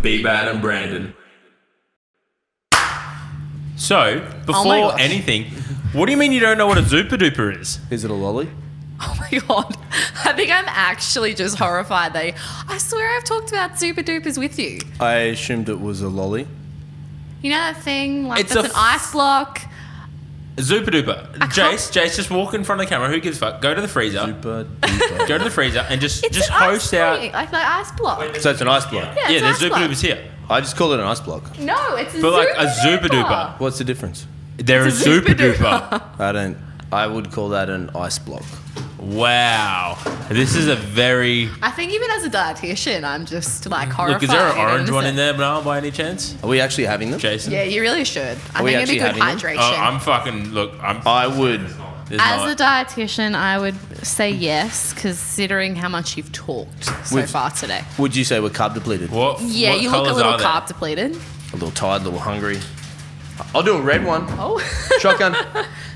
with B-Bad and Brandon. So, before anything, what do you mean you don't know what a Zupa Duper is? Is it a lolly? Oh my God. I think I'm actually just horrified. I swear I've talked about Super Dupers with you. I assumed it was a lolly. You know that thing? Like It's that's an ice block. Zupa Duper. Jace, just walk in front of the camera. Who gives a fuck? Go to the freezer. Zupa Duper. Go to the freezer and just It's host an out. ice like the ice block. So it's an ice block. Yeah, Yeah, there's it's an Zupa ice block. Dupers here. I just call it an ice block. No, it's a But like a Zupa Zupa Duper. What's the difference? They're a It's a Zupa Zupa Duper. I would call that an ice block. Wow. This is a very... I think even as a dietitian, I'm just like horrified. Look, is there an you know, orange one in innocent. there, Bernal, by any chance? Are we actually having them? Jason? Yeah, you really should. I we think it'd be actually good having them? hydration. I'm fucking... Look, I would. As a dietitian, I would say yes, considering how much you've talked so far today. Would you say we're carb depleted? What? Yeah, what you look a colours little are they? carb depleted. A little tired, a little hungry. I'll do a red one. Oh. Shotgun.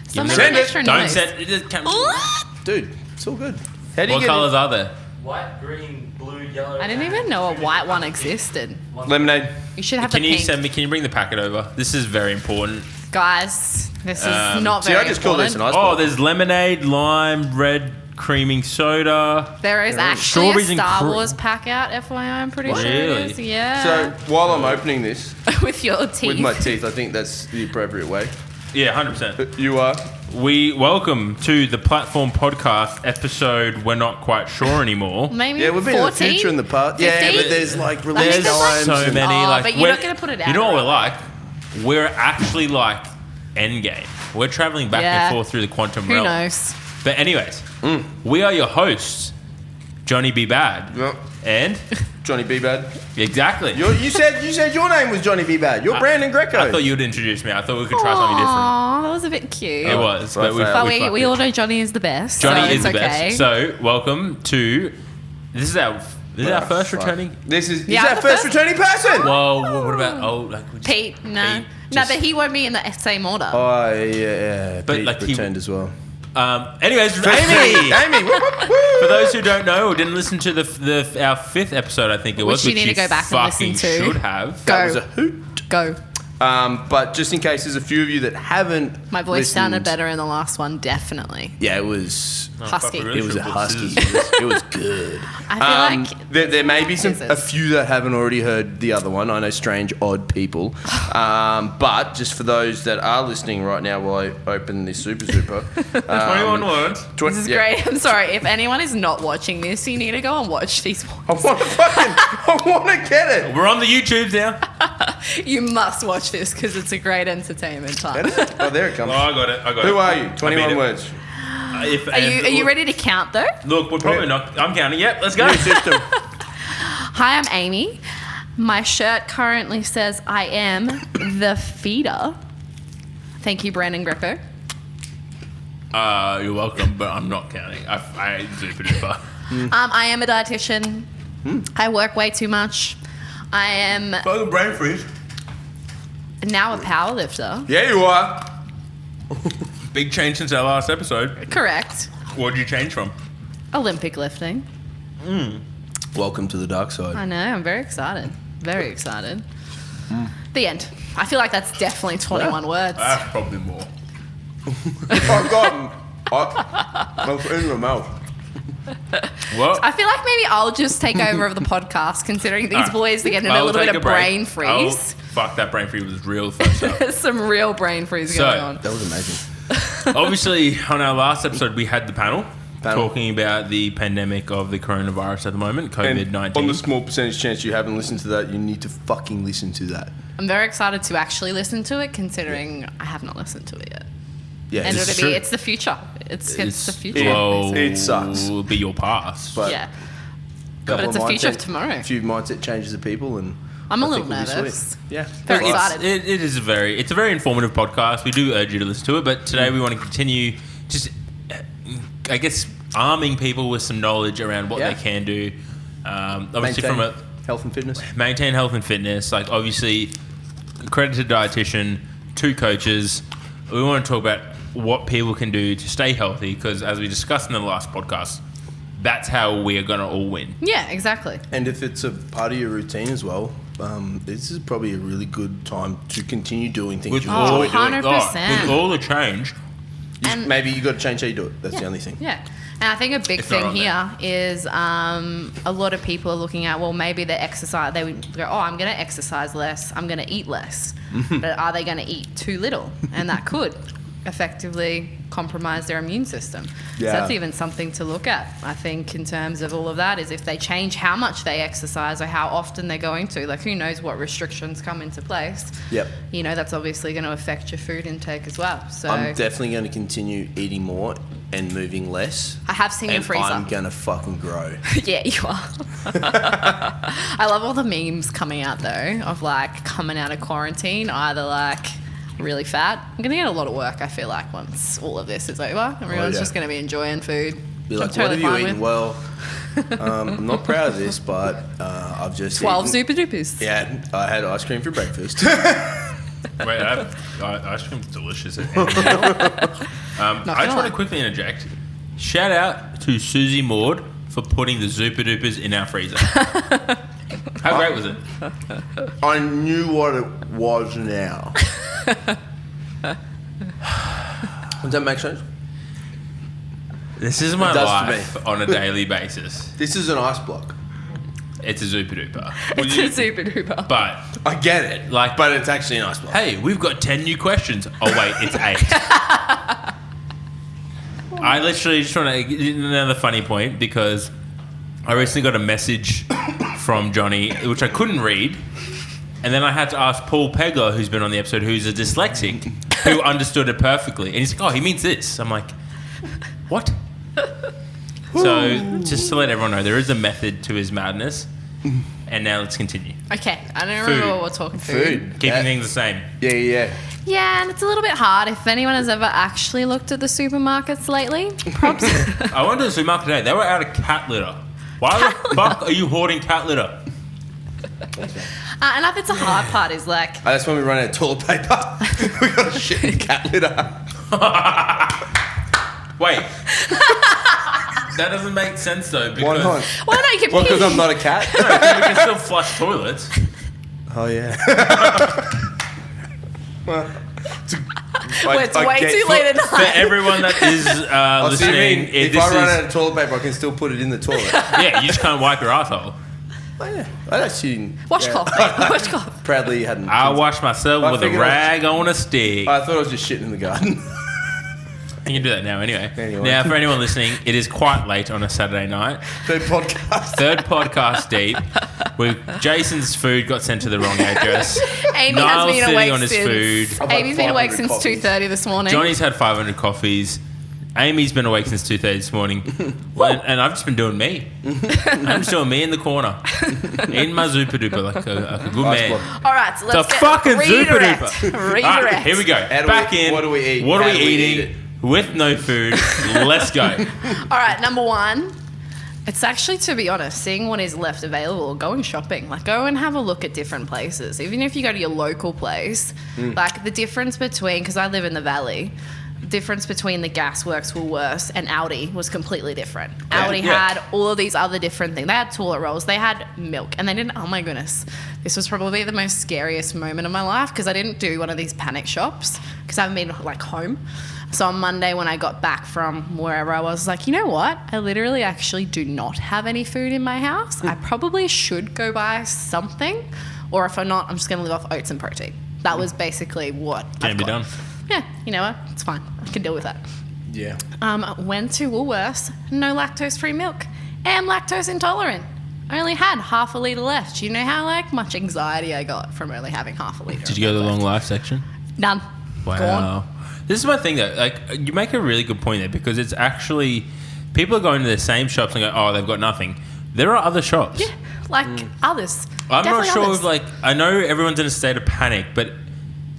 Some Send make it. extra Don't noise. set... It just can't, Dude, it's all good. How do you what get colours are there? White, green, blue, yellow. I didn't even know a white one existed. Lemonade. You should have Can the you pink. send me... Can you bring the packet over? This is very important. Guys, this is not See, very I just call this an ice important. Oh, block. there's lemonade, lime, red creaming soda. There is actually Strawberries a and Star cr- Wars pack out, FYI, I'm pretty sure Really? it is. Yeah. So while I'm opening this with your teeth. with my teeth, I think that's the appropriate way. Yeah, 100%. You are. We welcome to the Platform Podcast episode we're not quite sure anymore. Maybe Yeah, we've been in the 14? future and the past. Yeah, 15? but there's like release think there's, like, times. so and- many. Oh, like, but you're we're- not gonna put it out, You know what we're right? like? We're actually like Endgame. We're traveling back Yeah. and forth through the quantum Who realm. knows? But anyways, we are your hosts, Johnny B. Bad. Yep. And Johnny B. Bad. exactly. You said your name was Johnny B. Bad. You're Brandon Greco. I thought you'd introduce me. I thought we could try something different. Aw, that was a bit cute. It was, Right, but we fair. But fucked we it. all know Johnny is the best. Johnny so is the it's okay. best. So welcome to this is our first fuck. returning. This is Yeah, our the first first- returning person. Whoa, what about we just- Pete, no. Pete, No, just- but he won't be in the same order. Oh yeah, But, Pete like, he- returned as well. Anyways, Amy. Amy, woo, woo, woo. For those who don't know or didn't listen to our fifth episode, I think it was, Which you need to go back and listen fucking to. should have. Go. That was a hoot. Go. But just in case there's a few of you that haven't My voice listened- sounded better in the last one, definitely. Yeah, it was. Husky. fuck, we really It was a should put husky. scissors. It was good. I feel like there may be a scissors. few that haven't already heard the other one. I know, strange, odd people. But just for those that are listening right now while I open this Super Zupa. 21 words. This is great. I'm sorry. If anyone is not watching this, you need to go and watch these I ones. I want to get it. We're on the YouTubes now. You must watch this because it's a great entertainment time. Oh, there it comes. Oh, I got it. Who are you? I beat 21 it. words. Are you ready to count though? Look, we're probably not. I'm counting. Yep, let's go. New system. Hi, I'm Amy. My shirt currently says I am the feeder. Thank you, Brandon Greco. You're welcome, but I'm not counting. I super duper. I am a dietitian. I work way too much. I am Fucking brain freeze. now a powerlifter. Yeah, you are. Big change since our last episode. Correct. What did you change from? Olympic lifting. Welcome to the dark side. I know. I'm very excited. Very excited. The end. I feel like that's definitely 21 words. That's probably more. Oh, God. I'm in the mouth. Well, I feel like maybe I'll just take over of the podcast, considering these boys are getting a little bit of brain freeze. Fuck, that brain freeze was real first up. There's some real brain freeze So- going on. That was amazing. Obviously, on our last episode, we had the panel talking about the pandemic of the coronavirus at the moment, And COVID-19. on the small percentage chance you haven't listened to that, you need to fucking listen to that. I'm very excited to actually listen to it, considering I have not listened to it yet. Yeah, And It's it'll true. be, it's the future. It's the future. Well, basically. It sucks. Will be your past. but Yeah. But couple it's the of future of mindset- tomorrow. A few mindset changes of people, and I'm a I little think we'll be nervous. sweet. Yeah, Very It's- excited. It is it's a very informative podcast. We do urge you to listen to it, but today we want to continue just, I guess, arming people with some knowledge around what Yeah. they can do. Obviously, Maintain from a health and fitness. maintain health and fitness, like obviously, accredited dietitian, 2 coaches. We want to talk about what people can do to stay healthy, because as we discussed in the last podcast, that's how we are going to all win. Yeah, exactly. And if it's a part of your routine as well, this is probably a really good time to continue doing things With you all, enjoy doing. 100%. with all the change, And- Maybe you got to change how you do it. That's the only thing. Yeah. And I think a big It's not thing on here is a lot of people are looking at, well, maybe they exercise, they would go, oh, I'm going to exercise less, I'm going to eat less. But are they going to eat too little? And that could effectively compromise their immune system. Yeah. So that's even something to look at, I think, in terms of all of that, is if they change how much they exercise or how often they're going to, like who knows what restrictions come into place. Yep. You know, that's obviously going to affect your food intake as well. So I'm definitely going to continue eating more and moving less. I have seen your And freezer. I'm going to fucking grow. Yeah, you are. I love all the memes coming out though of like coming out of quarantine, either like really fat. I'm gonna get a lot of work, I feel like, once all of this is over. Everyone's yeah. just gonna be enjoying food. Be which like, I'm totally what have you fine eaten? with. Well, I'm not proud of this, but I've just 12 eaten. super dupers. Yeah, I had ice cream for breakfast. wait, ice cream's delicious. I just gonna want lie. to quickly interject. Shout out to Susie Maud for putting the Zuper Dupers in our freezer. How great was it? I knew what it was now. Does that make sense? This is my It does to life on a daily basis. This is an ice block. It's a Zuper Duper. It's a super duper. But I get it, Like- but it's actually an ice block. hey, we've got 10 new questions. Oh wait, it's 8. I literally just want to another funny point, because I recently got a message from Johnny which I couldn't read, and then I had to ask Paul Pegler, who's been on the episode, who's a dyslexic, who understood it perfectly, and he's like, "Oh, he means this." I'm like, "What?" So just to let everyone know, there is a method to his madness. And now let's continue. Okay, I don't remember Food. what we're talking food. Keeping Yeah. things the same. Yeah. Yeah, and it's a little bit hard. If anyone has ever actually looked at the supermarkets lately, props. I went to the supermarket today. They were out of cat litter. Why the fuck are you hoarding cat litter? And I think the hard part is like, That's when we run out of toilet paper. We got shit in cat litter. Wait. That doesn't make sense though. Why Because not? well, no, you can Well, because pee. I'm not a cat. we can still flush toilets. Oh yeah. Well, It's way too late at For night. everyone that is Oh, so you listening, mean if this I run is out of toilet paper, I can still put it in the toilet? yeah, you just can't wipe your asshole. Oh yeah. I actually didn't. Washcloth, mate. Washcloth. Proudly hadn't. I wash myself I with a figured I was- rag on a stick. I thought I was just shitting in the garden. You can do that now anyway. Anyway. Now, for anyone listening, it is quite late on a Saturday night. Third podcast. Third podcast deep. Jason's food got sent to the wrong address. Amy Niall's has been sitting awake on his since. food. I've had Amy's been awake 500 since coffees. 2:30 this morning. Johnny's had 500 coffees. Amy's been awake since 2:30 this morning. And I've just been doing me. I'm just doing me in the corner. Eating my Zuper Duper like a good Ice man. block. All right, so The let's get fucking Zuper redirect. Duper. Redirect. All right, here we go. How do Back we- in. what do we eat? What are How we do we eat eating it? with no food? Let's go. All right, number one. It's actually, to be honest, seeing what is left available, going shopping. Like, go and have a look at different places. Even if you go to your local place, like the difference between, because I live in the valley, difference between the Gasworks, Woolworths, and Aldi was completely different. Aldi Yeah. had all of these other different things. They had toilet rolls, they had milk, and they didn't. Oh my goodness, this was probably the most scariest moment of my life because I didn't do one of these panic shops because I haven't been like home. So on Monday when I got back from wherever I was like, you know what? I literally actually do not have any food in my house. I probably should go buy something, or if I'm not, I'm just going to live off oats and protein. That was basically what Can I've be got. done. Yeah, you know what? It's fine. I can deal with that. Yeah. Went to Woolworths, no lactose-free milk. Am lactose intolerant. I only had half a litre left. Do you know how much anxiety I got from only having half a litre? Did you go to the long life section? None. Wow. Gone. This is my thing though. Like, you make a really good point there because it's actually people are going to the same shops and go, oh, they've got nothing. There are other shops. Yeah, like others. I'm not Definitely sure others. if I know everyone's in a state of panic, but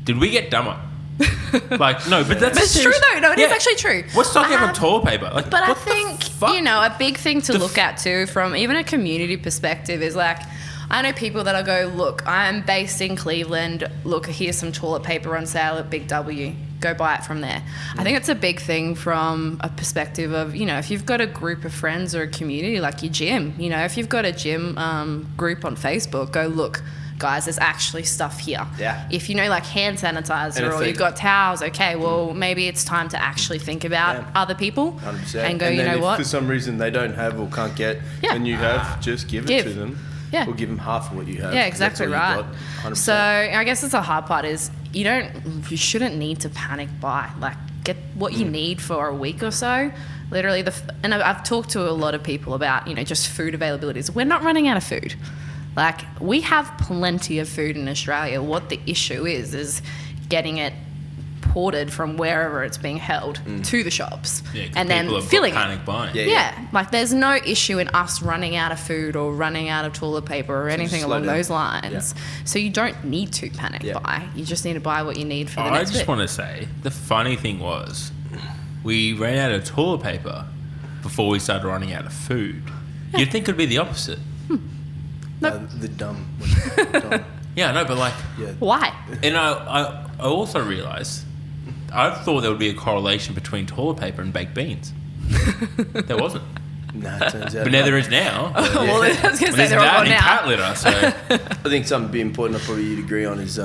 did we get dumber? No, but that's But it's true though. No, it is actually true. What's stocking I up on have- toilet paper? Like, But I what the think, fuck? a big thing to look at too from even a community perspective is I know people that'll go, look, I'm based in Cleveland. Look, here's some toilet paper on sale at Big W. Go buy it from there. I think it's a big thing from a perspective of, if you've got a group of friends or a community like your gym, if you've got a gym group on Facebook, go look. guys, there's actually stuff here. Yeah. If you know, like hand sanitizer And or you've got towels, okay, well, maybe it's time to actually think about other people 100%. and go, and you then know if what? for some reason they don't have or can't get, and you have, just give it to them. Yeah. Or give them half of what you have. Yeah, exactly That's all right. you've got, 100%. So I guess that's the hard part is you shouldn't need to panic buy. Like, get what you need for a week or so. Literally, and I've talked to a lot of people about, just food availabilities. We're not running out of food. Like, we have plenty of food in Australia. What the issue is getting it ported from wherever it's being held to the shops, and then filling panic buying. Yeah, like there's no issue in us running out of food or running out of toilet paper or anything along those lines. So you don't need to panic buy. You just need to buy what you need for the next bit. I just want to say, the funny thing was, we ran out of toilet paper before we started running out of food. You'd think it would be the opposite. The dumb. Yeah, I know, but Why? And I also realised, I thought there would be a correlation between toilet paper and baked beans. There wasn't. Nah, it turns out. But now there is now. Well, I was going to say There's they're all that gone in now. cat litter, so... I think something be important, probably you'd agree on, is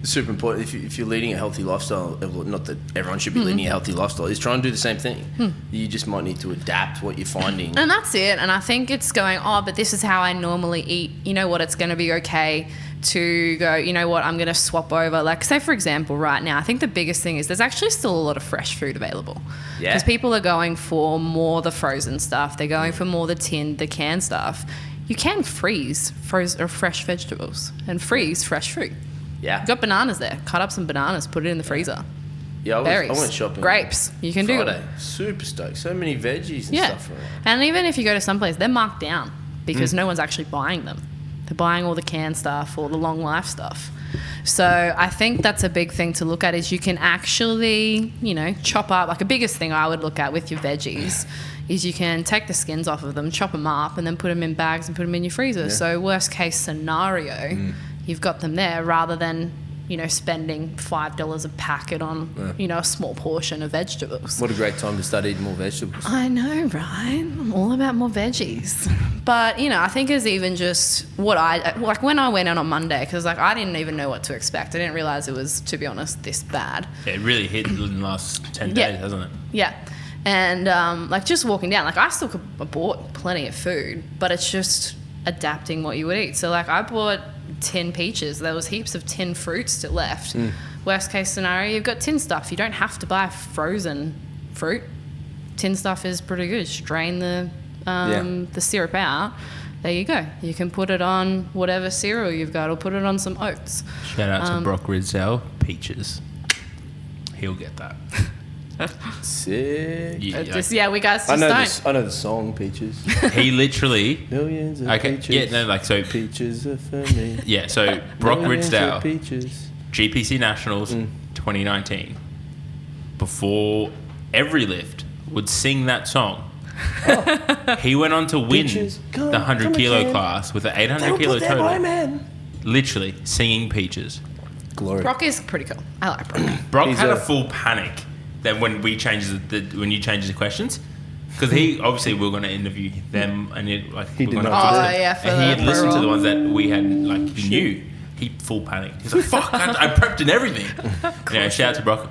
super important. If you're leading a healthy lifestyle, not that everyone should be leading a healthy lifestyle, is try and do the same thing. You just might need to adapt what you're finding. And that's it. And I think it's going, but this is how I normally eat. You know what? It's going to be okay to go, you know what? I'm going to swap over. Like, say, for example, right now, I think the biggest thing is there's actually still a lot of fresh food available. Yeah. Because people are going for more the frozen stuff. They're going for more the tinned, the canned stuff. You can freeze or fresh vegetables and freeze fresh fruit. Yeah. You've got bananas there. Cut up some bananas, put it in the freezer. Yeah, I Berries, went shopping. grapes. You can do it. Super stoked. So many veggies and stuff around. And even if you go to some place, they're marked down because no one's actually buying them. They're buying all the canned stuff or the long life stuff. So I think that's a big thing to look at is you can actually, chop up. Like, a biggest thing I would look at with your veggies is you can take the skins off of them, chop them up, and then put them in bags and put them in your freezer. Yeah. So worst case scenario, you've got them there rather than, spending $5 a packet on, a small portion of vegetables. What a great time to start eating more vegetables. I know, right? I'm all about more veggies. But, I think it's even just what when I went out on Monday, because, I didn't even know what to expect. I didn't realise it was, to be honest, this bad. Yeah, it really hit in the last 10 days, hasn't it? Yeah. And, just walking down, I still bought plenty of food, but it's just adapting what you would eat. So, I bought 10 peaches. There was heaps of tin fruit still left. Worst case scenario, you've got tin stuff. You don't have to buy frozen fruit. Tin stuff is pretty good. Just drain the syrup out. There you go. You can put it on whatever cereal you've got or put it on some oats. Shout out to Brock Ridsdale, peaches. He'll get that. Sick. We guys just don't. I know the song Peaches. He literally... Millions of peaches. Yeah, no, so... Peaches are for me. Yeah, so Brock Ridsdale, Peaches. GPC Nationals 2019, before every lift, would sing that song. He went on to win the 100 kilo class with an 800 kilo total. Literally singing Peaches. Glory. Brock is pretty cool. I like Brock. Brock had a full panic then when we changed when you changed the questions, because he obviously we were going to interview them and he we're did going to not. and he had listened to the ones that we had he knew. He full panicked. He's like, "Fuck! I prepped and everything." Shout out to Brock.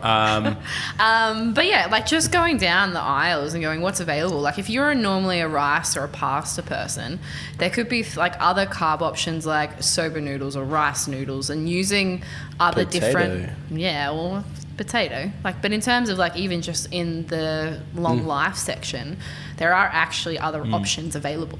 But yeah, just going down the aisles and going, what's available? If you're normally a rice or a pasta person, there could be other carb options like soba noodles or rice noodles, and using other different. Yeah, well, potato. But in terms of even just in the long life section, there are actually other options available.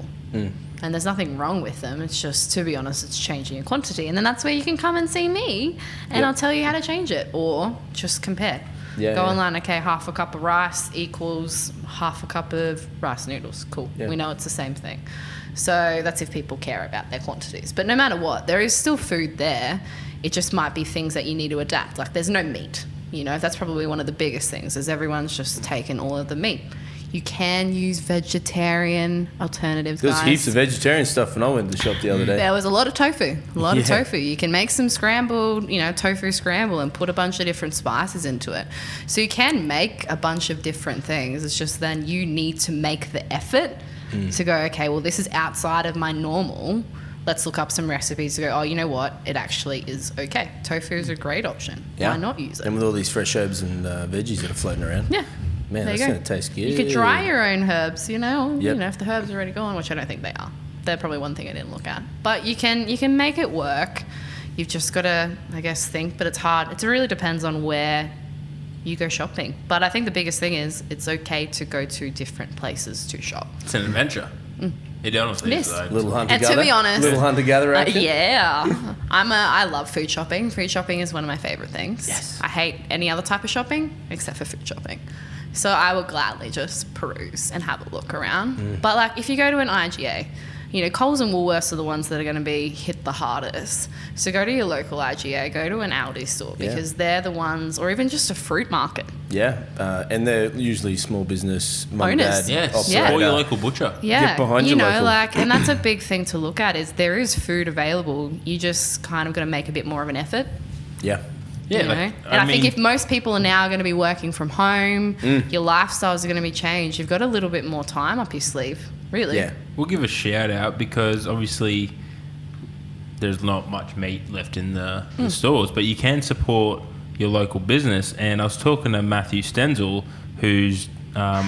And there's nothing wrong with them. It's just, to be honest, it's changing in quantity. And then that's where you can come and see me and I'll tell you how to change it or just compare. Go online, okay, half a cup of rice equals half a cup of rice noodles. Cool. Yeah. We know it's the same thing. So that's if people care about their quantities. But no matter what, there is still food there. It just might be things that you need to adapt. There's no meat. That's probably one of the biggest things is everyone's just taken all of the meat. You can use vegetarian alternatives, There was guys. heaps of vegetarian stuff when I went to the shop the other day. There was a lot of tofu. Of tofu. You can make some scrambled, tofu scramble and put a bunch of different spices into it. So you can make a bunch of different things. It's just then you need to make the effort to go, okay, well, this is outside of my normal. let's look up some recipes to go, oh, you know what? It actually is okay. Tofu is a great option. Yeah. Why not use it? And with all these fresh herbs and veggies that are floating around. Yeah. Man, There you that's go. going to taste good. You could dry your own herbs, you know. Yep. You know, if the herbs are already gone, which I don't think they are. They're probably one thing I didn't look at. But you can make it work. You've just got to, I guess, think. But it's hard. It really depends on where you go shopping. But I think the biggest thing is it's okay to go to different places to shop. It's an adventure. It honestly It is. is. Though. Little hunter And to gather. be honest, Little hunter gatherer action. yeah, I love food shopping. Food shopping is one of my favorite things. Yes. I hate any other type of shopping except for food shopping. So I will gladly just peruse and have a look around. But like if you go to an IGA, you know, Coles and Woolworths are the ones that are going to be hit the hardest. So go to your local IGA, go to an Aldi store because they're the ones, or even just a fruit market. Yeah, and they're usually small business mum and Owners. dad. Yes. operator. Or your local butcher. Yeah, Get behind you your know, local. like, and that's a big thing to look at is there is food available. You just kind of got to make a bit more of an effort. Yeah. Yeah. You know? Like, And I think if most people are now going to be working from home, your lifestyles are going to be changed. You've got a little bit more time up your sleeve, really. Yeah. we'll give a shout out because obviously there's not much meat left in the stores, but you can support your local business. And I was talking to Matthew Stenzel, whose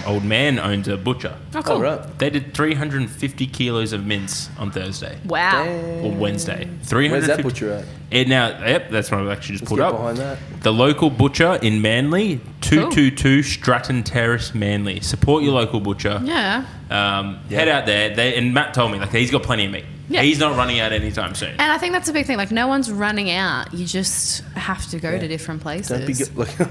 old man owns a butcher. Oh, cool. Oh, right. They did 350 kilos of mince on Thursday Wow. or Wednesday. Where's 350. that butcher at? That's what I've actually just Let's pulled get up. behind that. The local butcher in Manly, 222 Stratton Terrace, Manly. Support your local butcher. Yeah. Head out there. And Matt told me like he's got plenty of meat. Yeah. He's not running out anytime soon. And I think that's a big thing. Like, no one's running out. You just have to go to different places.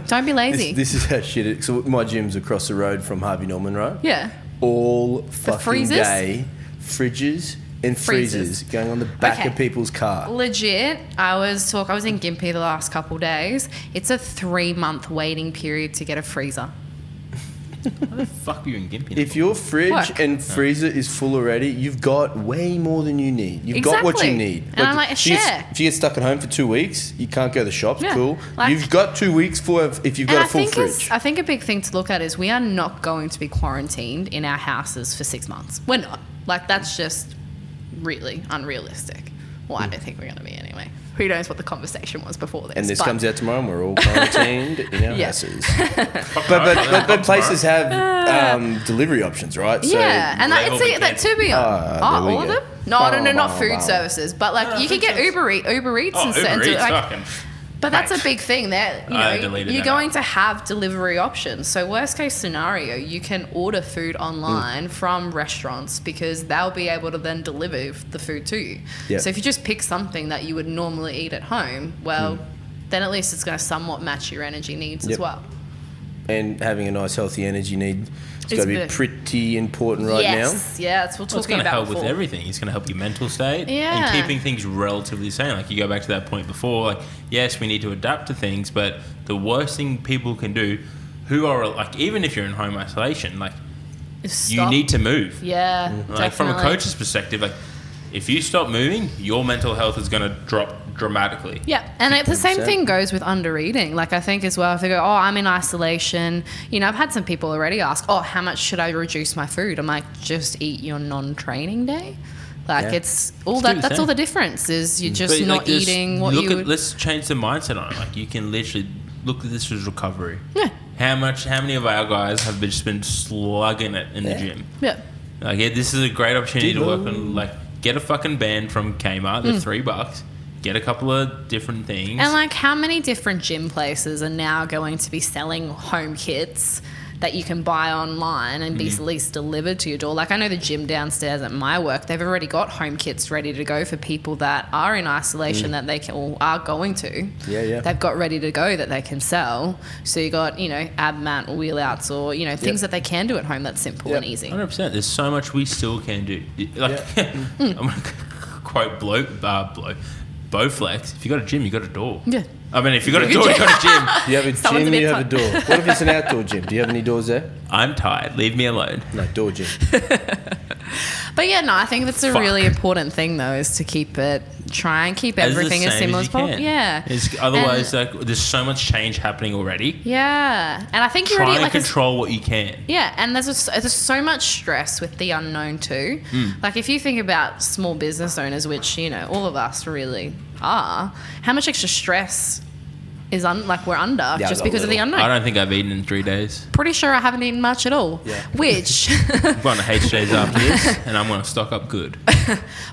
Don't be lazy. This is how shit it. So my gym's across the road from Harvey Norman, right? Yeah. All fucking freezers? day, fridges and freezers going on the back Okay. of people's car. Legit, I was in Gympie the last couple days. It's a 3-month waiting period to get a freezer. What the fuck are you in Gympie? If your fridge Work. and freezer is full already, you've got way more than you need. You've got what you Exactly. need. And I'm like, if you get- share. If you get stuck at home for 2 weeks, you can't go to the shops. Yeah. Cool. Like- You've got 2 weeks if you've got a full fridge. I think a big thing to look at is we are not going to be quarantined in our houses for 6 months. We're not. Like, that's just really unrealistic. Well, I don't think we're going to be anyway. Who knows what the conversation was before this. And this but- comes out tomorrow and we're all quarantined in our Yeah. houses. But places have delivery options, right? Yeah, and Label that, see, the that to be there honest, we all of go. them? No, not Wow, food wow. services, but like you can food get service. Uber Eats Oh, and Uber Eats, like, fucking. but that's a Mate. big thing that I you know deleted you're that going app. to have delivery options. So worst case scenario, you can order food online from restaurants because they'll be able to then deliver the food to you. Yeah. So if you just pick something that you would normally eat at home, well, then at least it's going to somewhat match your energy needs as Yep. well. And having a nice healthy energy need is It's going to be big. pretty important right Yes, yeah, that's what we're Well, it's talking going to about help with before. everything. It's going to help your mental state Yeah. and keeping things relatively sane. Like you go back to that point before, like yes, we need to adapt to things, but the worst thing people can do, who are like even if you're in home isolation, like you Stop. need to move. Yeah, Like from a definitely. coach's perspective, like if you stop moving, your mental health is going to drop dramatically. Yeah, and the same 100%. thing goes with under eating. Like I think as well, if they go, oh, I'm in isolation. You know, I've had some people already ask, oh, how much should I reduce my food? I'm like, just eat your non-training day. Like Yeah. it's all Just do that. the That's same. all the difference is you're just But, not like, just eating what look you at, would. let's change the mindset on it. Like you can literally look at this as recovery. Yeah, How many of our guys have just been slugging it in the gym? yeah. Like, yeah, this is a great opportunity to work Dilo. on, like, get a fucking band from Kmart, they're $3, get a couple of different things. And like, how many different gym places are now going to be selling home kits that you can buy online and be at least delivered to your door? Like, I know the gym downstairs at my work, they've already got home kits ready to go for people that are in isolation that they can or are going to. Yeah, yeah. They've got ready to go that they can sell. So you got, you know, ab mat or wheel outs or, you know, things that they can do at home that's simple Yep. and easy. 100%. There's so much we still can do. Like, I'm going to quote Bowflex. If you got a gym, you got a door. Yeah. I mean, if you got a door, you got a gym. You have a Someone's gym, a bit you have a fun. door. What if it's an outdoor gym? Do you have any doors there? I'm tired. Leave me alone. No, door gym. But yeah, no, I think that's a Fuck. really important thing though, is to try and keep everything as similar as you possible. can. Yeah. Otherwise, like, there's so much change happening already. Yeah. And I think you're Try already and control what you can. yeah, and there's so much stress with the unknown too. Like if you think about small business owners, which, you know, all of us really are, how much extra stress is we're under Yeah, just a because of the little. unknown. I don't think I've eaten in 3 days. Pretty sure I haven't eaten much at all. Yeah. Which I'm going to HJ's after this, and I'm going to stock up good.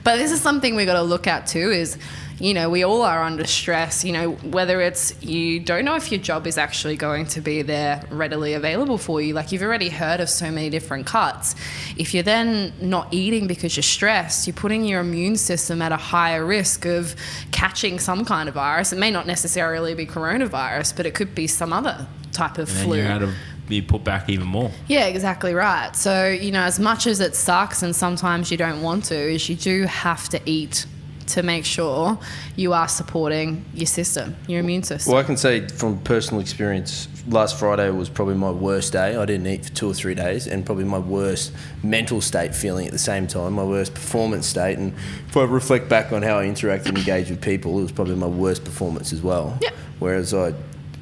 But this is something we got to look at too, is, you know, we all are under stress, you know, whether it's you don't know if your job is actually going to be there readily available for you. Like you've already heard of so many different cuts. If you're then not eating because you're stressed, you're putting your immune system at a higher risk of catching some kind of virus. It may not necessarily be coronavirus, but it could be some other type of And then flu. you're out of be put back even more. Yeah, exactly right. So, you know, as much as it sucks and sometimes you don't want to, is you do have to eat to make sure you are supporting your system, your immune system. Well, I can say from personal experience, last Friday was probably my worst day. I didn't eat for 2 or 3 days, and probably my worst mental state feeling at the same time, my worst performance state. And if I reflect back on how I interacted and engaged with people, it was probably my worst performance as well. Yeah. Whereas I'd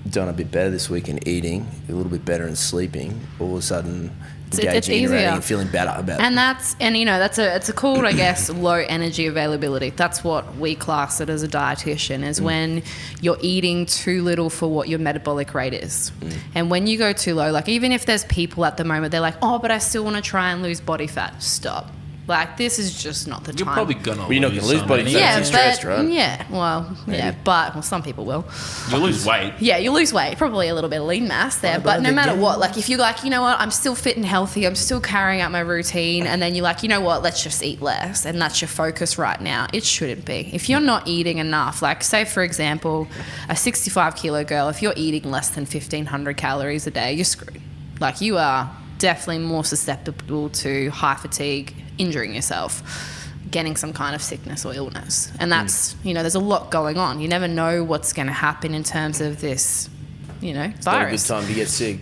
done a bit better this week in eating, a little bit better in sleeping, all of a sudden It's engaging, interacting, easier. and feeling better about it. And you know, it's a called, I guess, low energy availability. That's what we class it as a dietitian, is when you're eating too little for what your metabolic rate is. And when you go too low, like even if there's people at the moment, they're like, oh, but I still want to try and lose body fat. Stop. Like, this is just not the You're time. probably going to Well, you're not gonna lose body fat. yeah, You're stressed, but right? yeah, well, yeah, but some people will. You'll lose weight. Yeah, you lose weight, probably a little bit of lean mass there, but no matter what, like if you're like, you know what, I'm still fit and healthy, I'm still carrying out my routine, and then you're like, you know what, let's just eat less, and that's your focus right now. It shouldn't be. If you're not eating enough, like say for example, a 65 kilo girl, if you're eating less than 1,500 calories a day, you're screwed. Like you are definitely more susceptible to high fatigue, injuring yourself, getting some kind of sickness or illness. And that's, you know, there's a lot going on. You never know what's going to happen in terms of this, you know, It's not a good virus. time to get sick.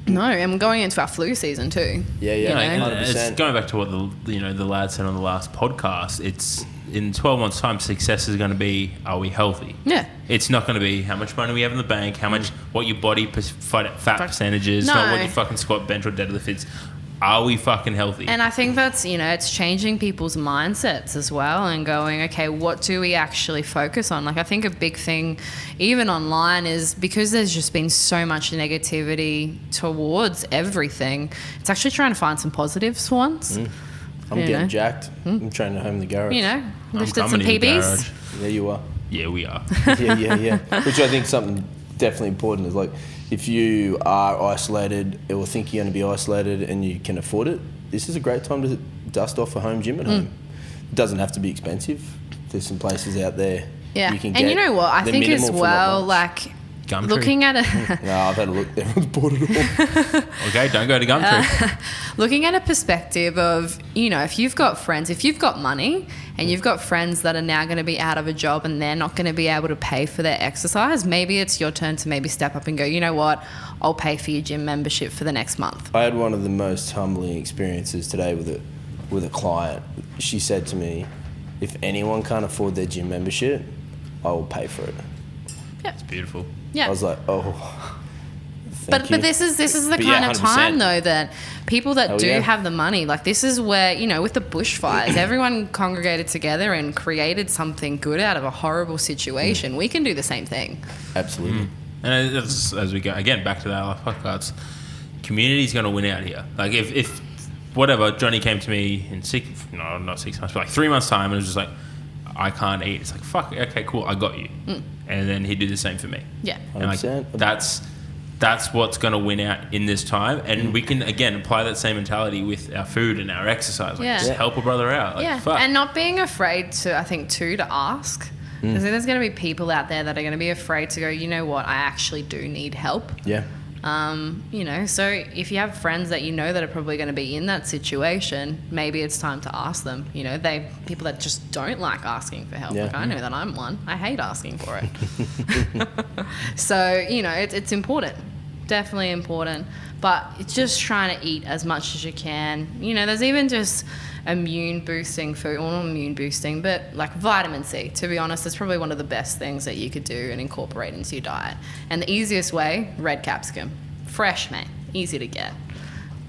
No, and we're going into our flu season too. Yeah, You yeah, know, 100%. it's going back to what the lad said on the last podcast. It's in 12 months' time, success is going to be, are we healthy? Yeah. It's not going to be how much money we have in the bank, how much, what your body fat percentage is, not what No. your fucking squat, bench, or deadlift is. Are we fucking healthy? And I think that's, you know, it's changing people's mindsets as well and going, okay, what do we actually focus on? Like, I think a big thing, even online, is because there's just been so much negativity towards everything, it's actually trying to find some positives for once. I'm you getting know. jacked. I'm training at home in the garage. You know, I'm lifted some coming in the PBs. garage. Yeah, you are. Yeah, we are. Yeah. Which I think something definitely important is like, if you are isolated or think you're going to be isolated and you can afford it, this is a great time to dust off a home gym at home. It doesn't have to be expensive. There's some places out there Yeah. you can And get you know what? I the think as minimal for not well, much. like, Gumtree. looking at it. No, I've had a look. Everyone's bought it all. Okay, don't go to Gumtree. Looking at a perspective of, you know, if you've got friends, if you've got money and you've got friends that are now going to be out of a job and they're not going to be able to pay for their exercise, maybe it's your turn to maybe step up and go, you know what, I'll pay for your gym membership for the next month. I had one of the most humbling experiences today with a client. She said to me, if anyone can't afford their gym membership, I will pay for it. It's beautiful. Yeah. I was like, oh, thank But you. this is the But yeah, kind of 100%. time though that people that Hell do yeah. have the money, like this is where, you know, with the bushfires, everyone congregated together and created something good out of a horrible situation. We can do the same thing. Absolutely. And as we go, again, back to that last podcast, community's going to win out here. Like, if whatever, Johnny came to me in not 6 months, but like 3 months' time and was just like, I can't eat. It's like, fuck, okay, cool, I got you. And then he'd do the same for me. Yeah. And like, 100%. that's what's going to win out in this time. And we can, again, apply that same mentality with our food and our exercise. Like, Yeah. just help a brother out. Like, Yeah, fuck. and not being afraid to, I think, too, to ask. Because there's going to be people out there that are going to be afraid to go, you know what, I actually do need help. Yeah. You know, so if you have friends that you know that are probably going to be in that situation, maybe it's time to ask them. You know, people that just don't like asking for help. Yeah. Like I know that I'm one. I hate asking for it. So, you know, it's important definitely important. But it's just trying to eat as much as you can. You know, there's even just immune boosting food, or not immune boosting, but like vitamin C. To be honest, it's probably one of the best things that you could do and incorporate into your diet. And the easiest way, red capsicum. Fresh, mate. Easy to get.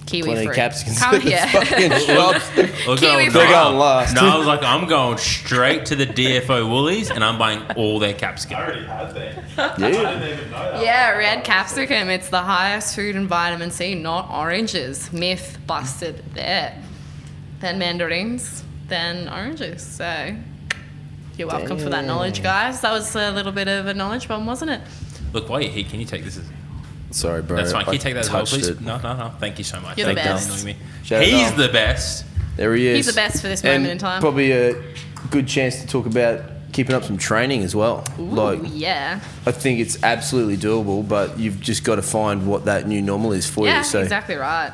Kiwi Plenty fruit. of capsicums Come in the here. fucking shops. Look, Kiwi I'm fruit. They're going last. No, I was like, I'm going straight to the DFO Woolies and I'm buying all their capsicum. I already have that. Yeah. I didn't even know that. Yeah, red capsicum. It's the highest food in vitamin C, not oranges. Myth busted there. Then mandarins, then oranges. So you're welcome for that knowledge, guys. That was a little bit of a knowledge bomb, wasn't it? Look, while you're here, can you take this as... Sorry, bro. That's fine. Can you take that as well, touched please? it. No. Thank you so much. You're the Thank you best. for annoying me. Shout out He's Dom. the best. There he is. He's the best for this moment in time. Probably a good chance to talk about keeping up some training as well. Ooh, yeah. I think it's absolutely doable, but you've just got to find what that new normal is for Yeah, you. So exactly right.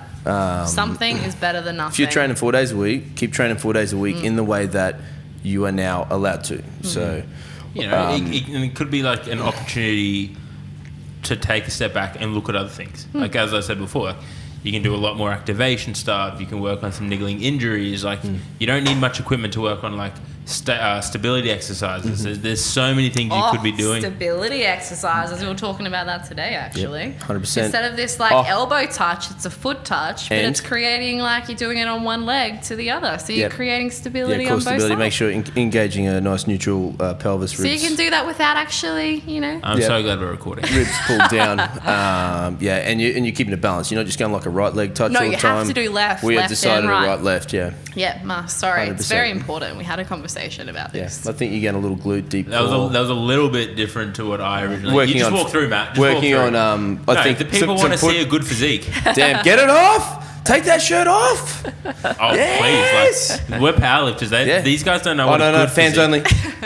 Something is better than nothing. if you're training 4 days a week, keep training 4 days a week in the way that you are now allowed to. So, You know, it could be like an opportunity to take a step back and look at other things. Like as I said before, you can do a lot more activation stuff. You can work on some niggling injuries. Like you don't need much equipment to work on like stability exercises. There's so many things you could be doing. Stability exercises. We were talking about that today, actually. 100%. Instead of this like elbow touch, it's a foot touch, but And- it's creating like you're doing it on one leg to the other. So you're Yep. creating stability yeah, on core both stability. sides. Make sure engaging a nice neutral pelvis, So you ribs. can do that without actually, you know. I'm Yeah. so glad we're recording. Ribs pulled down, and you're keeping it balanced. You're not just going like a right leg touch No, all the you time. have to do left, We have left decided and right. right, left. Yeah, Yeah, sorry. It's 100%. very important. We had a conversation about yeah. this. I think you're getting a little glute deep. That was core. a little bit different to what I originally. Working you just on- walk through, Matt. Just working walk through. on. I No, think the people want to see a good physique. Damn, get it off! Take that shirt off! Oh, Yes! please! Like we're powerlifters. Yeah. These guys don't know Oh what. no, good fans physique- only,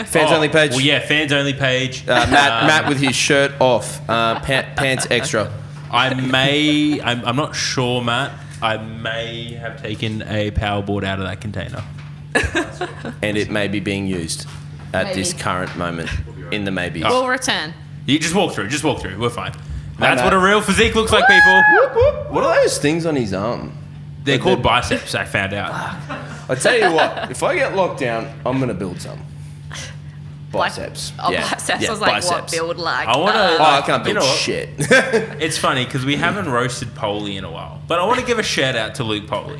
fans only page. Well, yeah, fans only page. Matt with his shirt off, pants extra. I'm not sure, Matt. I may have taken a power board out of that container. And it may be being used at this Maybe. current moment in the maybes. We'll return. You just walk through. Just walk through. We're fine. That's Matt. what a real physique looks like, people. What are those things on his arm? They're called biceps. I found out. I tell you what, if I get locked down, I'm gonna build some. Biceps. Biceps. I was like, what build like? I want to. Oh, I can't build you know what? shit. It's funny because we haven't roasted Poley in a while, but I want to give a shout out to Luke Poley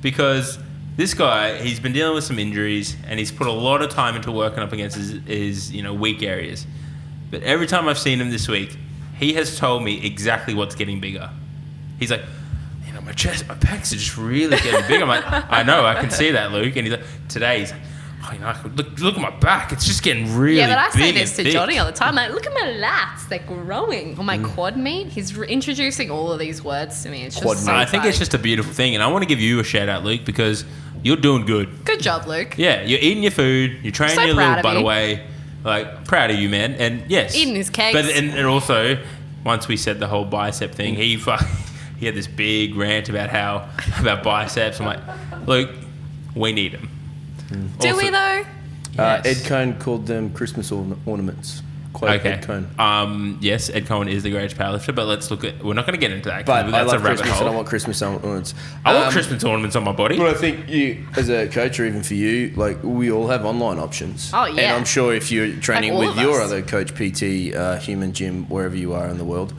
because this guy, he's been dealing with some injuries and he's put a lot of time into working up against his weak areas. But every time I've seen him this week, he has told me exactly what's getting bigger. He's like, my chest, my pecs are just really getting big. I'm like, I know, I can see that, Luke. And he's like, today he's like, look at my back. It's just getting really big. Yeah, but I say and this to thick. Johnny all the time. Like, look at my lats. They're growing. Or my quad meat. He's introducing all of these words to me. It's Quad just meat. so I think it's fun. just a beautiful thing. And I want to give you a shout out, Luke, because you're doing good. Good job, Luke. Yeah, you're eating your food. You're training So your proud little of butt you. away. Like, proud of you, man. And yes. Eating his cakes. But and also, once we said the whole bicep thing, he had this big rant about biceps. I'm like, Luke, we need them. Do we though? Yes. Ed Cohn called them Christmas ornaments. Quote Okay. Ed Cohn. Yes, Ed Cohen is the greatest powerlifter, but let's look at. We're not going to get into that. 'cause But I that's love a rabbit Christmas hole. and I want Christmas ornaments. I want Christmas ornaments on my body. But I think you, as a coach, or even for you, like we all have online options. Oh, yeah. And I'm sure if you're training Like all with of your us. other coach, PT, human gym, wherever you are in the world,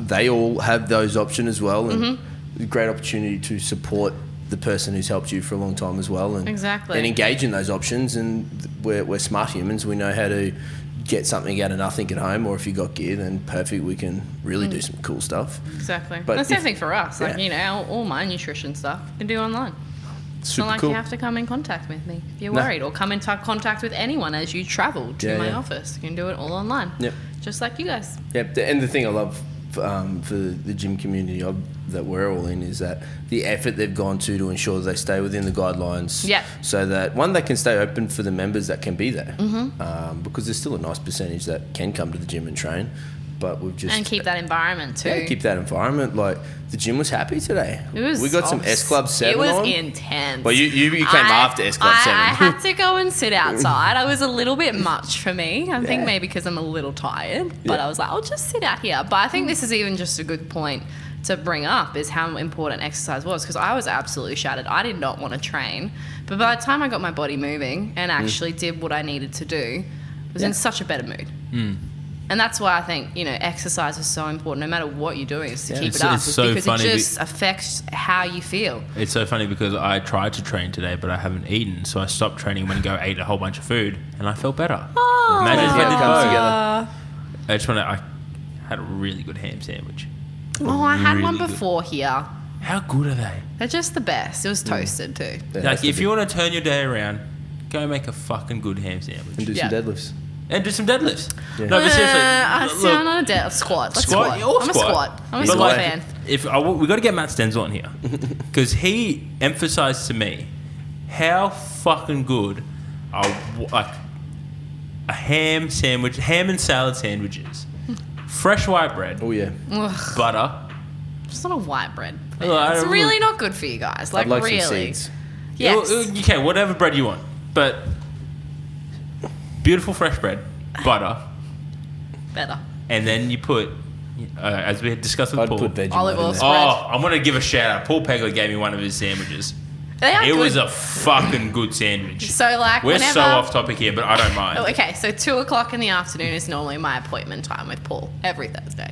they all have those options as well, and a great opportunity to support the person who's helped you for a long time as well, and Exactly. and engage in those options. And we're smart humans. We know how to get something out of nothing at home, or if you got gear, then perfect. We can really do some cool stuff. Exactly. But But the same if- thing for us. Like, yeah. all my nutrition stuff you can do online. It's Super not like cool. you have to come in contact with me if you're No. worried, or come in contact with anyone as you travel to Yeah, my yeah. office. You can do it all online. Yep. Just like you guys. Yep, and the thing I love for the gym community that we're all in is that the effort they've gone to ensure they stay within the guidelines. Yeah. So that one, they can stay open for the members that can be there, because there's still a nice percentage that can come to the gym and train. but we've just And keep that environment too. keep that environment. Like the gym was happy today. It was. We got some S Club 7 It was on. intense. Well, you came after S Club 7. I had to go and sit outside. I was a little bit much for me. I think maybe because I'm a little tired. But I was like, I'll just sit out here. But I think this is even just a good point to bring up is how important exercise was, because I was absolutely shattered. I did not want to train. But by the time I got my body moving and actually did what I needed to do, I was in such a better mood. And that's why I think, exercise is so important, no matter what you're doing, is to keep it up. It's so because funny it just affects how you feel. It's so funny because I tried to train today, but I haven't eaten. So I stopped training when I go ate a whole bunch of food, and I felt better. Oh, Imagine if I did comes both. together. I had a really good ham sandwich. Oh, I had one Really good. before here. How good are they? They're just the best. It was toasted too. Yeah, Like, that's the if you want to turn your day around, go make a fucking good ham and sandwich. do Yeah. some deadlifts. And do some deadlifts. Yeah. No, but seriously. I'm not a squat. Let's Squat? squat. You're I'm a squat. squat. I'm a But squat like, fan. we got to get Matt Stenzel on here because he emphasized to me how fucking good a ham sandwich, ham and salad sandwiches, fresh white bread, Oh yeah. Ugh, butter. it's not a white bread. fan. Well, I It's don't- really not good for you guys. Like, I'd like really. some seeds. Yes. Okay, whatever bread you want, but beautiful fresh bread, butter, Better. and then you put, as we had discussed with I'd Paul. put Vegemite Olive in oil there. spread. Oh, I'm gonna give a shout out. Paul Pegler gave me one of his sandwiches. They are It good. was a fucking good sandwich. So, like, We're whenever... so off topic here, but I don't mind. Oh, okay, so 2:00 in the afternoon is normally my appointment time with Paul every Thursday.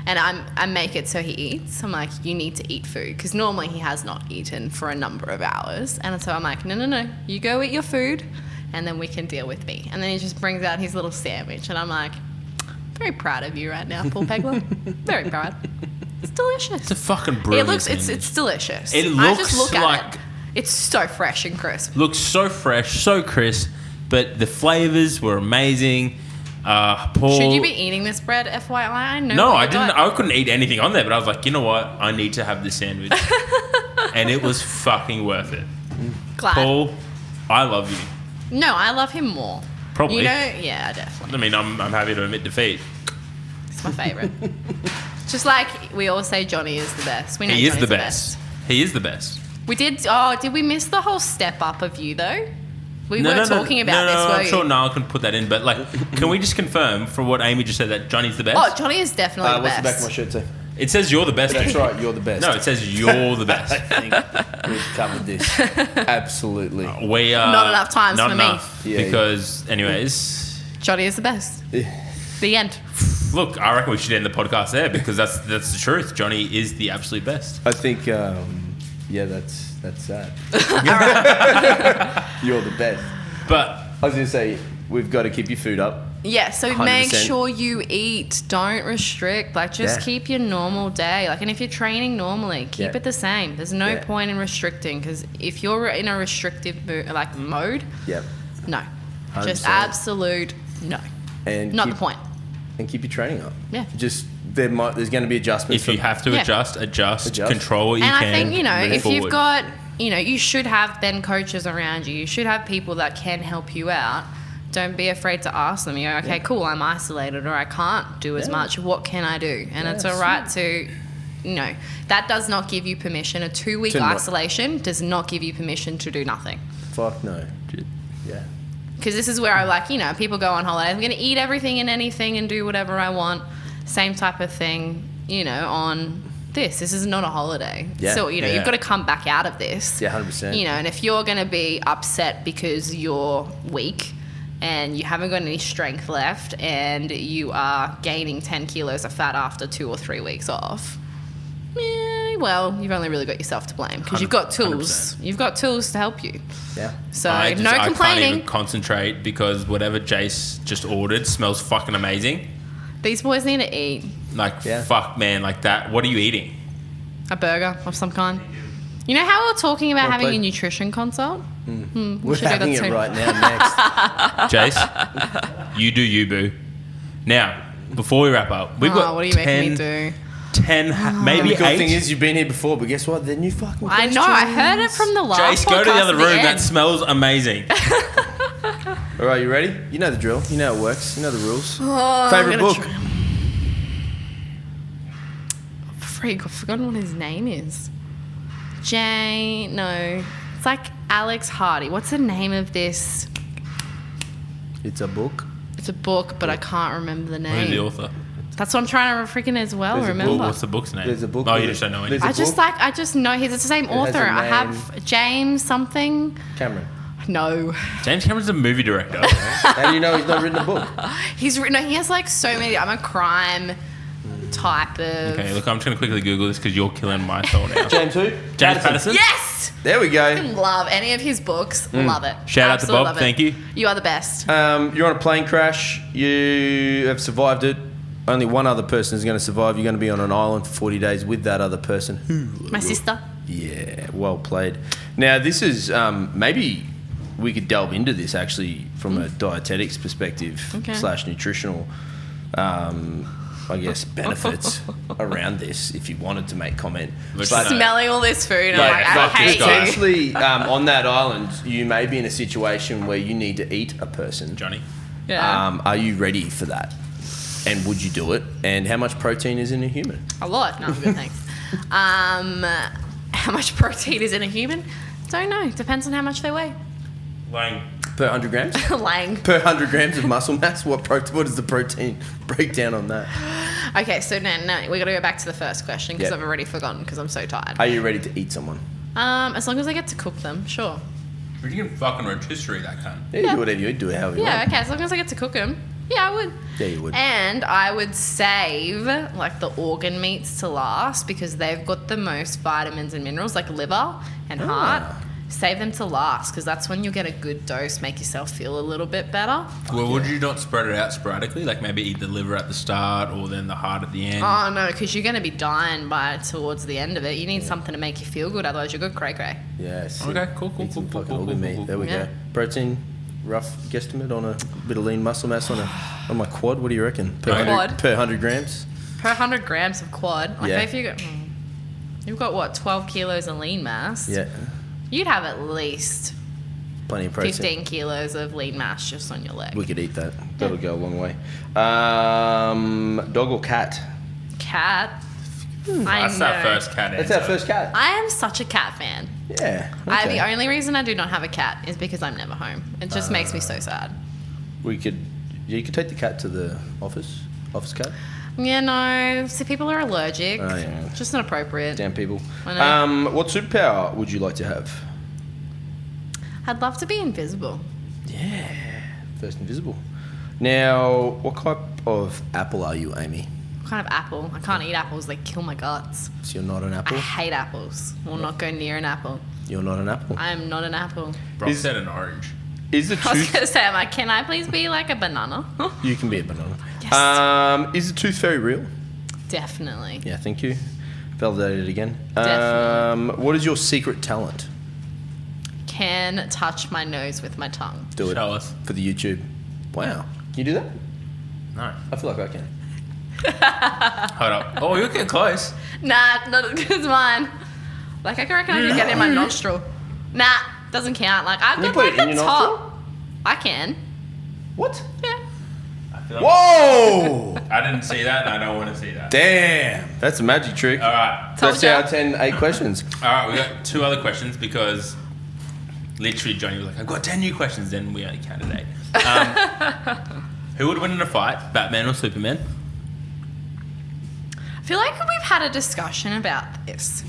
And I make it so he eats. I'm like, you need to eat food. Because normally he has not eaten for a number of hours. And so I'm like, no. You go eat your food and then we can deal with me. And then he just brings out his little sandwich. And I'm like, very proud of you right now, Paul Pegler. Very proud. It's delicious. It's a fucking It brilliant looks, sandwich. it's delicious. It I just looks look at like- it. It's so fresh and crisp. Looks so fresh, so crisp, but the flavors were amazing. Paul. Should you be eating this bread, FYI? I know. No, what I you didn't. got. I couldn't eat anything on there, but I was like, you know what? I need to have this sandwich, and it was fucking worth it. Glad. Paul, I love you. No, I love him more. Probably. Yeah, definitely. I mean, I'm happy to admit defeat. It's my favorite. Just like we all say, Johnny is the best. We know He is Johnny's the best. He is the best. We did. Oh, did we miss the whole step up of you though? We were talking about this. No, were I'm you? sure Niall can put that in, but like, can we just confirm from what Amie just said that Johnny's the best? Oh, Johnny is definitely the What's the back best. of my shirt say? It says you're the best. That's right, you're the best. No, it says you're the best. I think we've covered this. Absolutely. We are Not enough times not for me. enough, Yeah, because, anyways, Johnny is the best. The end. look, I reckon we should end the podcast there because that's the truth. Johnny is the absolute best. I think, that's that. You're the best. But I was going to say, we've got to keep your food up. Yeah, so make 100%. sure you eat. Don't restrict. Like, just Yeah. keep your normal day. Like, and if you're training normally, keep Yeah. it the same. There's no Yeah. point in restricting because if you're in a restrictive mode, Yep. no, just 100%. absolute no. And Not keep, the point. And keep your training up. Yeah. Just, there's going to be adjustments. if you have to Yeah. adjust, Adjust. control what you And can. I think, move if forward. you've got, you should have then coaches around you. You should have people that can help you out. Don't be afraid to ask them. You're okay, cool, I'm isolated or I can't do as Yeah. much. What can I do? And it's Yeah, all right to, that does not give you permission. A 2-week To not- isolation does not give you permission to do nothing. Fuck no. Yeah. Because this is where I people go on holiday. I'm going to eat everything and anything and do whatever I want. Same type of thing, on this. This is not a holiday. Yeah. So, Yeah. you've got to come back out of this. Yeah, 100%. And if you're going to be upset because you're weak and you haven't got any strength left and you are gaining 10 kilos of fat after 2 or 3 weeks off, well, you've only really got yourself to blame because you've got tools. 100%. You've got tools to help you. Yeah. So I no can't complaining. even concentrate because whatever Jace just ordered smells fucking amazing. These boys need to eat Like, Yeah. fuck, man, like that. What are you eating? a burger of some kind. You know how we were talking about Well having a played. nutrition consult? We're should do having that it soon. right now next. Jace, you do you, boo. Now, before we wrap up, we've got What are you 10, making me do? 10 maybe The cool 8. thing is you've been here before, but guess what? They're new fucking I know. I heard it from the last Jace, go to the podcast other at the room. That end. smells amazing. All right, you ready? You know the drill. You know how it works. You know the rules. Oh, I'm Favorite gonna book? freak. I've forgotten what his name is. No. It's like Alex Hardy. What's the name of this? It's a book. It's a book, but I can't remember the Who's name. the author? That's what I'm trying to freaking as well There's a remember. What's the book's name? There's a book Oh, with you it. just don't know There's anything. a I just know it's the same has author. a I name. have James something. Cameron. No. James Cameron's a movie director. How do you know he's not written a book? He's written. He has like so many. I'm a crime type of. Okay, look, I'm just going to quickly Google this because you're killing my soul now. James who? James Patterson? Yes. There we I go. love any of his books. Love it. Shout out to Absolutely Bob, love it. thank you. You are the best. You're on a plane crash. You have survived it. Only one other person is going to survive. You're going to be on an island for 40 days with that other person. Who? My sister. Yeah, well played. Now, this is maybe we could delve into this actually from a dietetics perspective Okay. / nutritional, I guess, benefits around this if you wanted to make comment. Which But- is no. Smelling all this food, and But- I'm like, I but hate guy. you. potentially on that island, you may be in a situation where you need to eat a person. Johnny. Yeah. Are you ready for that? And would you do it? And how much protein is in a human? A lot. No, I'm good, thanks. How much protein is in a human? Don't know. Depends on how much they weigh. Lang. Per 100 grams? Lang. Per 100 grams of muscle mass? What is the protein breakdown on that? Okay, so now we got to go back to the first question because Yeah. I've already forgotten because I'm so tired. Are you ready to eat someone? As long as I get to cook them, sure. But you can fucking rotisserie that cunt. Yeah, you do whatever you do, however you Yeah, want. okay, as long as I get to cook them. Yeah, I would. Yeah, you would. And I would save like the organ meats to last because they've got the most vitamins and minerals, like liver and heart. Save them to last because that's when you'll get a good dose, make yourself feel a little bit better. Well, would you not spread it out sporadically? Like maybe eat the liver at the start or then the heart at the end? Oh no, because you're going to be dying by towards the end of it. You need something to make you feel good, otherwise you're good cray. Yes. Okay, cool. Eat some Cool. fucking organ meat. There we Yeah. go. Protein, rough guesstimate on a bit of lean muscle mass on my quad. What do you reckon? Per Quad? Per 100 grams? Per 100 grams of quad, like Yeah. if you've got what, 12 kilos of lean mass? Yeah. You'd have at least Plenty of protein. 15 kilos of lean mass just on your leg. We could eat that. That'll go a long way. Dog or cat? Cat. I That's know. our first cat That's answer. our first cat. I am such a cat fan. Yeah. The only reason I do not have a cat is because I'm never home. It just makes me so sad. You could take the cat to the office cat. Yeah, no. See, people are allergic. Oh, yeah. It's just not appropriate. Damn people. I know. What superpower would you like to have? I'd love to be invisible. Yeah. First invisible. Now, what type of apple are you, Amy? What kind of apple? I can't eat apples. They kill my guts. So you're not an I apple? hate apples. Will not go near an apple. You're not an apple. I am not an apple. Bro Is- said an orange. Is the I was tooth... going to say, I'm like, can I please be like a banana? You can be a banana. Yes. Is the tooth fairy real? Definitely. Yeah, thank you. Validated again. Definitely. What is your secret talent? Can touch my nose with my tongue. Do it Show us. for the YouTube. Wow. Can you do that? No. I feel like I can. Hold up. Oh, you're getting close. Nah, not as good as mine. Like, I reckon I can get it in my nostril. Nah, doesn't count. Like, I've Can you got put like it in a your top. nostril? I can. What? Yeah. I feel like Whoa! I didn't see that and I don't want to see that. Damn. That's a magic trick. All right. Told That's ya. our 8 questions. All right, we got 2 other questions because literally Johnny was like, I've got 10 new questions, then we only counted 8. Who would win in a fight, Batman or Superman? I feel like we've had a discussion about this.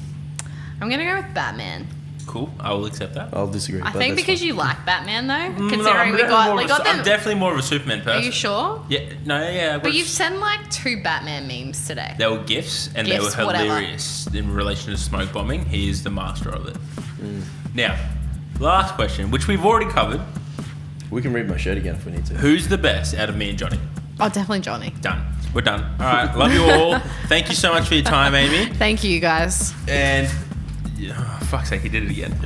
I'm going to go with Batman. Cool, I will accept that. I'll disagree. I think because you like Batman, though, No, considering we got I'm them. definitely more of a Superman person. Are you sure? Yeah, no, yeah. But you've sent like 2 Batman memes today. They were gifts and Gifs, they were whatever. hilarious in relation to smoke bombing. He is the master of it. Now, last question, which we've already covered. We can read my shirt again if we need to. Who's the best out of me and Johnny? Oh, definitely Johnny. Done. We're done. All right. Love you all. Thank you so much for your time, Amy. Thank you, guys. And oh, fuck's sake, he did it again.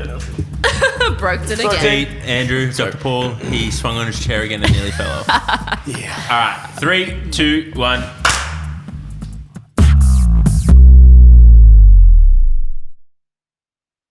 Broke it Sorry. again. Pete, Andrew, Dr. Paul, he swung on his chair again and nearly fell off. Yeah. All right. 3, 2, 1.